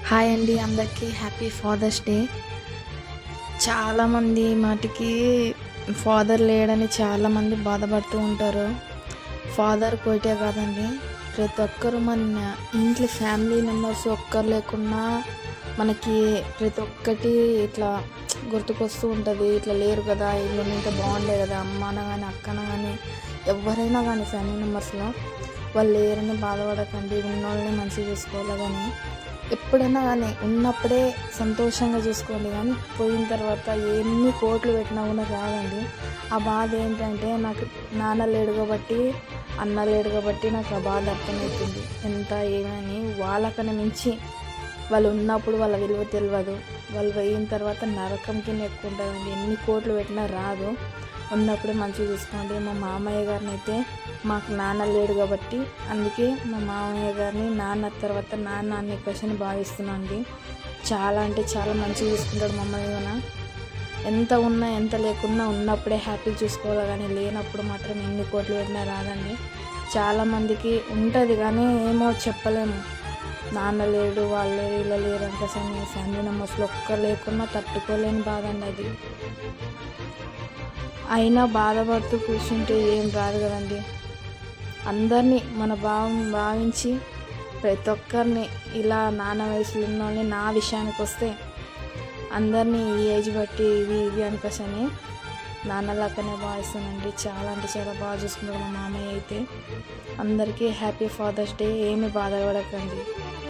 Hi అండి, అందరికీ happy fathers day. చాలామంది మాటికి ఫాదర్ లేడని చాలామంది బాధపడుతూ ఉంటారు. ఫాదర్ ఒకటే కాదండి, ప్రతి ఒక్కరు మన ఇంట్లో ఫ్యామిలీ మెంబర్స్ ఒక్కరు లేకున్నా మనకి ప్రతి ఒక్కటి ఇట్లా గుర్తుకొస్తూ ఉంటుంది. ఇట్లా లేరు కదా, ఇల్లు ఉంటే బాగుండే కదా, అమ్మన కానీ అక్కన కానీ ఎవరైనా కానీ ఫ్యామిలీ మెంబర్స్లో వాళ్ళు లేరని బాధపడకండి. ఉన్నోళ్ళని మంచిగా చూసుకోవాలి. కానీ ఎప్పుడైనా కానీ ఉన్నప్పుడే సంతోషంగా చూసుకోండి. కానీ పోయిన తర్వాత ఎన్ని కోట్లు పెట్టినా కూడా రాదండి. ఆ బాధ ఏంటంటే, నాకు నాన్న లేడు కాబట్టి, అన్న లేడు కాబట్టి నాకు ఆ బాధ అర్థమవుతుంది. ఎంత ఏమని వాళ్ళకన్నా మించి వాళ్ళు ఉన్నప్పుడు వాళ్ళ విలువ తెలియదు. వాళ్ళు పోయిన తర్వాత నరకం కింద ఎక్కువ ఉంటుందండి. ఎన్ని కోట్లు పెట్టినా రాదు. ఉన్నప్పుడే మంచిగా చూసుకోండి. మా మామయ్య గారిని అయితే, మాకు నాన్న లేడు కాబట్టి అందుకే మా మామయ్య గారిని నాన్న తర్వాత నాన్న అనే క్వశ్చన్ భావిస్తున్నాను అండి. చాలా అంటే చాలా మంచిగా చూసుకుంటాడు మమ్మల్ని కూడా. ఎంత ఉన్నా ఎంత లేకున్నా ఉన్నప్పుడే హ్యాపీ చూసుకోవాలి. కానీ లేనప్పుడు మాత్రం ఎన్ని కోట్లు పెట్టినా రాదండి. చాలామందికి ఉంటుంది కానీ ఏమో చెప్పలేము. నాన్న లేడు, వాళ్ళు లేరు, ఇలా లేరు అంటే ఫ్యామిలీ మెంబర్స్లో ఒక్కరు లేకున్నా తట్టుకోలేని బాధ అండి అది. అయినా బాధపడుతూ కూర్చుంటే ఏం రాదు కదండి. అందరినీ మన భావించి ప్రతి ఒక్కరిని ఇలా నాన్న వయసులో ఉన్న వాళ్ళని, నా విషయానికి వస్తే అందరినీ ఈ ఏజ్ బట్టి ఇవి అనుకోసని నాన్నలాగానే భావిస్తానండి. చాలా అంటే చాలా బాగా చూసుకుంటారు మా మామయ్య అయితే. అందరికీ హ్యాపీ ఫాదర్స్ డే. ఏమీ బాధపడకండి.